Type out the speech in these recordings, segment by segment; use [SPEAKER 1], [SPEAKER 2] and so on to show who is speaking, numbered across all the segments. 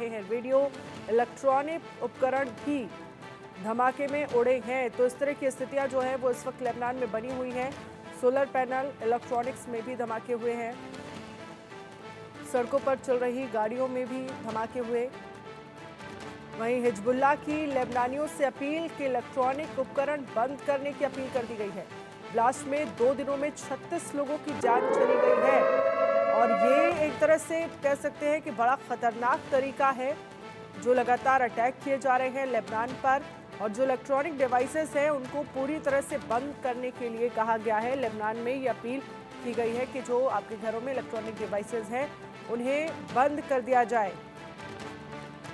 [SPEAKER 1] रहे हैं। Radio electronic उपकरण भी धमाके में उड़े हैं। तो इस तरह की स्थितियां जो है वो इस वक्त लेबनान में बनी हुई हैं। सोलर पैनल, इलेक्ट्रॉनिक्स में भी धमाके हुए हैं, सड़कों पर चल रही गाड़ियों में भी धमाके हुए। वहीं हिजबुल्लाह की लेबनानियों से अपील कि इलेक्ट्रॉनिक उपकरण बंद करने की अपील कर दी गई है। ब्लास्ट में 2 दिनों में 36 लोगों की जान चली गई है और ये एक तरह से कह सकते हैं कि बड़ा खतरनाक तरीका है जो लगातार अटैक किए जा रहे हैं लेबनान पर। और जो इलेक्ट्रॉनिक डिवाइसेस हैं उनको पूरी तरह से बंद करने के लिए कहा गया है। लेबनान में ये अपील की गई है कि जो आपके घरों में इलेक्ट्रॉनिक डिवाइसेस हैं उन्हें बंद कर दिया जाए।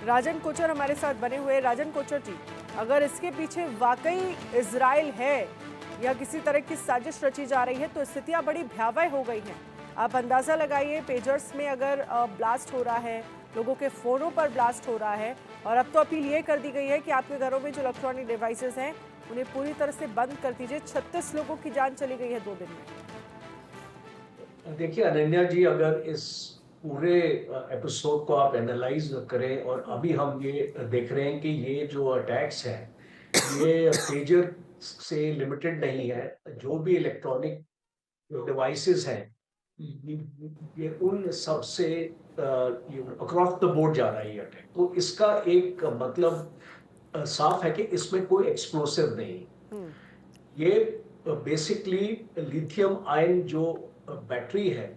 [SPEAKER 1] राजन कोचर हमारे साथ बने हुए। राजन कोचर जी, अगर इसके पीछे वाकई इजराइल है या किसी तरह की साजिश रची जा रही है तो स्थितियां बड़ी भयावह हो गई हैं। आप अंदाज़ा लगाइए, पेजर्स में अगर ब्लास्ट हो रहा है, लोगों के फ़ोनों पर ब्लास्ट हो रहा है और अब तो अपील ये कर दी गई है कि आपके घरों में जो इलेक्ट्रॉनिक डिवाइसेस हैं उन्हें पूरी तरह से बंद कर दीजिए। 36 लोगों की जान चली गई है 2 दिन में।
[SPEAKER 2] देखिए अनन्या जी, अगर इस पूरे एपिसोड को आप एनालाइज करें और अभी हम ये देख रहे हैं कि ये जो अटैक्स हैं ये पेजर से लिमिटेड नहीं है। जो भी इलेक्ट्रॉनिक डिवाइसेस हैं ये उन सब से अक्रॉस द बोर्ड जा रहा है ये अटैक। तो इसका एक मतलब साफ है कि इसमें कोई एक्सप्लोसिव नहीं। ये बेसिकली लिथियम आयन जो बैटरी है,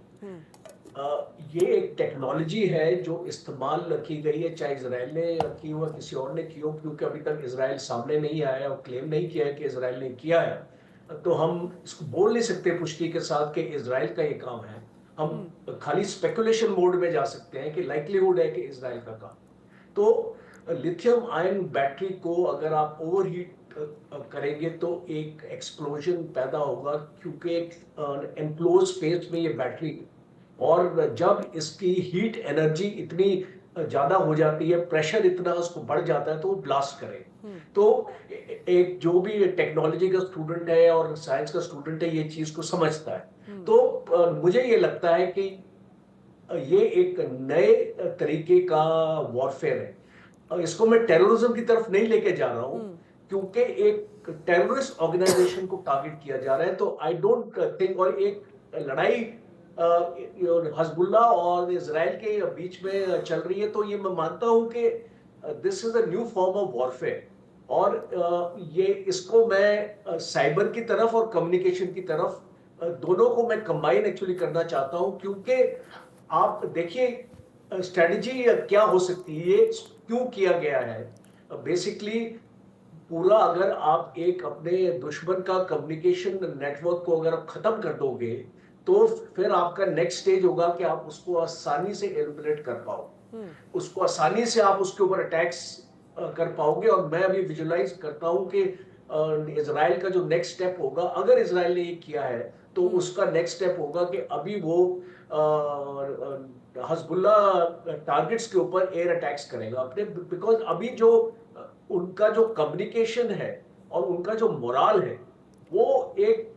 [SPEAKER 2] ये एक टेक्नोलॉजी है जो इस्तेमाल की गई है, चाहे इजराइल ने की हो किसी और ने की हो, क्योंकि अभी तक इजराइल सामने नहीं आया और क्लेम नहीं किया है कि इजराइल ने किया है। तो हम इसको बोल नहीं सकते पुष्टि के साथ कि इजराइल का ये काम है। हम खाली स्पेकुलेशन मोड में जा सकते हैं कि लाइकलीहुड है कि इजराइल का काम। तो लिथियम आयन बैटरी को अगर आप ओवरहीट करेंगे तो एक एक्सप्लोजन पैदा होगा, क्योंकि एक एनक्लोज स्पेस में ये बैटरी, और जब इसकी हीट एनर्जी इतनी ज्यादा हो जाती है, प्रेशर इतना उसको बढ़ जाता है तो वो ब्लास्ट करे। तो एक जो भी टेक्नोलॉजी का स्टूडेंट है और साइंस का स्टूडेंट है ये चीज को समझता है। तो मुझे ये लगता है कि ये एक नए तरीके का वॉरफेयर है। इसको मैं टेररिज्म की तरफ नहीं लेके जा रहा हूं, क्योंकि एक टेररिस्ट ऑर्गेनाइजेशन को टारगेट किया जा रहा है। तो आई डोंट थिंक, और एक लड़ाई हिजबुल्लाह और इजराइल के बीच में चल रही है, तो ये मैं मानता हूं कि this is a new form of warfare. और ये इसको मैं साइबर की तरफ और कम्युनिकेशन की तरफ दोनों को मैं कंबाइन एक्चुअली करना चाहता हूं। क्योंकि आप देखिए स्ट्रेटजी क्या हो सकती है, ये क्यों किया गया है। बेसिकली पूरा अगर आप एक अपने दुश्मन का कम्युनिकेशन नेटवर्क को अगर आप खत्म कर दोगे तो फिर आपका नेक्स्ट स्टेज होगा कि आप उसको आसानी से एलिमिनेट कर पाओ, उसको आसानी से आप उसके ऊपर अटैक्स कर पाओगे। और मैं अभी विजुलाइज करता हूं कि इजराइल का जो नेक्स्ट स्टेप होगा, अगर इजराइल ने ये किया है तो उसका नेक्स्ट स्टेप होगा कि अभी वो हिजबुल्लाह टारगेट्स के ऊपर एयर अटैक्स करेगा अपने, बिकॉज अभी जो उनका जो कम्युनिकेशन है और उनका जो मोराल है वो एक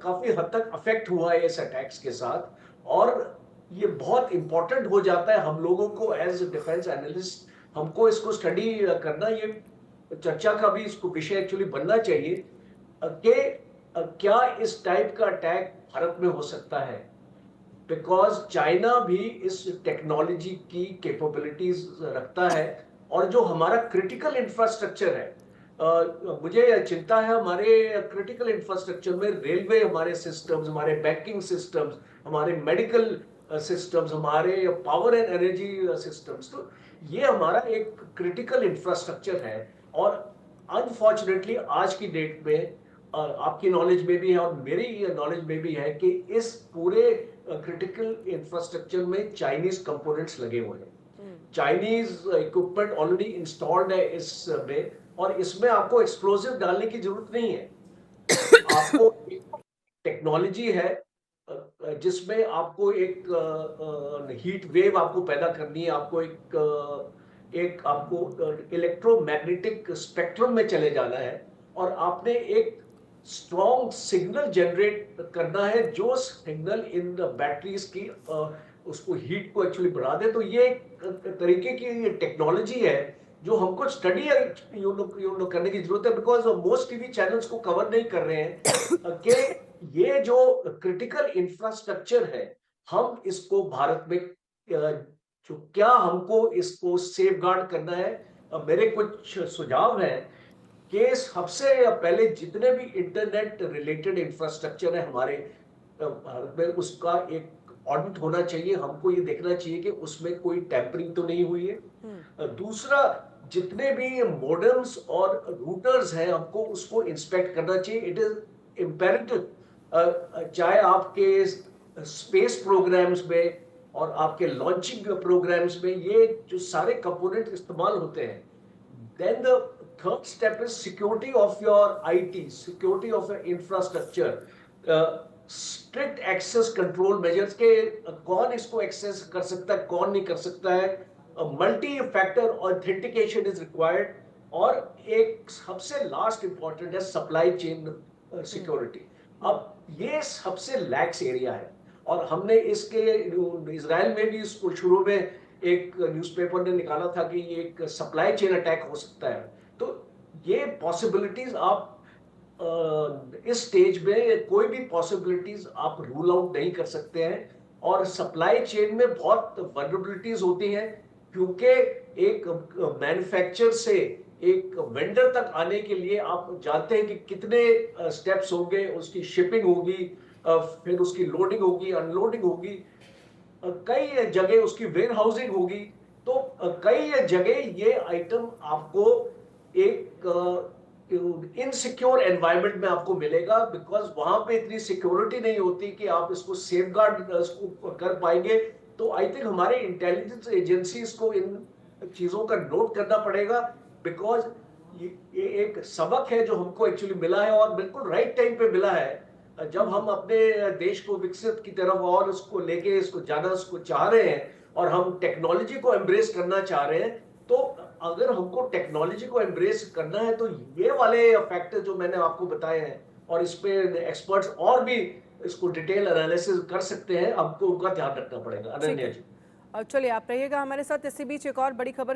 [SPEAKER 2] काफी हद तक अफेक्ट हुआ है इस अटैक्स के साथ। और ये बहुत इंपॉर्टेंट हो जाता है हम लोगों को एज डिफेंस एनालिस्ट, हमको इसको स्टडी करना, ये चर्चा का भी इसको विषय एक्चुअली बनना चाहिए कि क्या इस टाइप का अटैक भारत में हो सकता है। बिकॉज चाइना भी इस टेक्नोलॉजी की कैपेबिलिटीज रखता है, और जो हमारा क्रिटिकल इंफ्रास्ट्रक्चर है, मुझे चिंता है हमारे क्रिटिकल इंफ्रास्ट्रक्चर में, रेलवे हमारे सिस्टम्स, हमारे बैंकिंग सिस्टम्स, हमारे मेडिकल सिस्टम्स, हमारे पावर एंड एनर्जी सिस्टम्स, तो ये हमारा एक क्रिटिकल इंफ्रास्ट्रक्चर है। और अनफॉर्चुनेटली आज की डेट में आपकी नॉलेज में भी है और मेरी नॉलेज में भी है कि इस पूरे क्रिटिकल इंफ्रास्ट्रक्चर में चाइनीज कंपोनेंट्स लगे हुए हैं। चाइनीज इक्विपमेंट ऑलरेडी इंस्टॉल्ड है इसमें, और इसमें आपको एक्सप्लोसिव डालने की जरूरत नहीं है। आपको टेक्नोलॉजी है जिसमें आपको एक हीट वेव आपको पैदा करनी है, आपको एक आपको इलेक्ट्रोमैग्नेटिक स्पेक्ट्रम में चले जाना है, और आपने एक स्ट्रॉन्ग सिग्नल जनरेट करना है जो सिग्नल इन द बैटरीज की उसको हीट को एक्चुअली बढ़ा दे। तो ये एक तरीके की टेक्नोलॉजी है जो हमको स्टडी करने की जरूरत है, बिकॉज मोस्ट टीवी चैनल्स को कवर नहीं कर रहे हैं कि ये जो क्रिटिकल इंफ्रास्ट्रक्चर है, हम इसको भारत में जो क्या हमको इसको सेफ गार्ड करना है। मेरे कुछ सुझाव हैं कि सबसे पहले जितने भी इंटरनेट रिलेटेड इंफ्रास्ट्रक्चर है हमारे भारत में, उसका एक ऑडिट होना चाहिए। हमको ये देखना चाहिए कि उसमें कोई टैंपरिंग तो नहीं हुई है। दूसरा, जितने भी मोडेम्स और रूटर्स हैं, हमको उसको इंस्पेक्ट करना चाहिए। इट इज इम्पेरेटिव, चाहे आपके स्पेस प्रोग्राम्स में और आपके लॉन्चिंग प्रोग्राम्स में ये जो सारे कंपोनेंट इस्तेमाल होते हैं। Then the third step is security of your IT, security of your infrastructure, strict access control measures के कौन इसको एक्सेस कर सकता है, कौन नहीं कर सकता है। Multi factor authentication is required. और एक सबसे लास्ट इंपॉर्टेंट है सप्लाई चेन सिक्योरिटी। अब ये सबसे लैक्स एरिया है और हमने इसके इजराइल में भी इसको शुरू में एक न्यूज़पेपर ने निकाला था कि ये एक सप्लाई चेन अटैक हो सकता है। तो ये पॉसिबिलिटीज आप इस स्टेज में कोई भी पॉसिबिलिटीज आप रूल आउट नहीं कर सकते हैं। और सप्लाई चेन में बहुत वल्नरेबिलिटीज होती हैं, क्योंकि एक मैन्युफैक्चर से एक वेंडर तक आने के लिए आप जानते हैं कि कितने स्टेप्स होंगे। उसकी शिपिंग होगी, फिर उसकी लोडिंग होगी, अनलोडिंग होगी, कई जगह उसकी वेयर हाउसिंग होगी। तो कई जगह ये आइटम आपको एक इनसिक्योर एनवायरनमेंट में आपको मिलेगा, बिकॉज वहां पे इतनी सिक्योरिटी नहीं होती कि आप इसको सेफ गार्ड कर पाएंगे। तो आई थिंक हमारे इंटेलिजेंस एजेंसीज को इन चीजों का नोट करना पड़ेगा, बिकॉज ये एक सबक है जो हमको एक्चुअली मिला है और बिल्कुल राइट टाइम पे मिला है। जब हम अपने देश को विकसित की तरफ और उसको लेके इसको जाना उसको चाह रहे हैं और हम टेक्नोलॉजी को एम्ब्रेस करना चाह रहे हैं, तो अगर हमको टेक्नोलॉजी को एम्ब्रेस करना है तो ये वाले फैक्टर जो मैंने आपको बताए हैं, और इस पे एक्सपर्ट्स और भी इसको डिटेल एनालिसिस कर सकते हैं, हमको उनका ध्यान रखना पड़ेगा। अनन्या जी,
[SPEAKER 1] चलिए आप रहिएगा हमारे साथ। इसी बीच एक और बड़ी खबर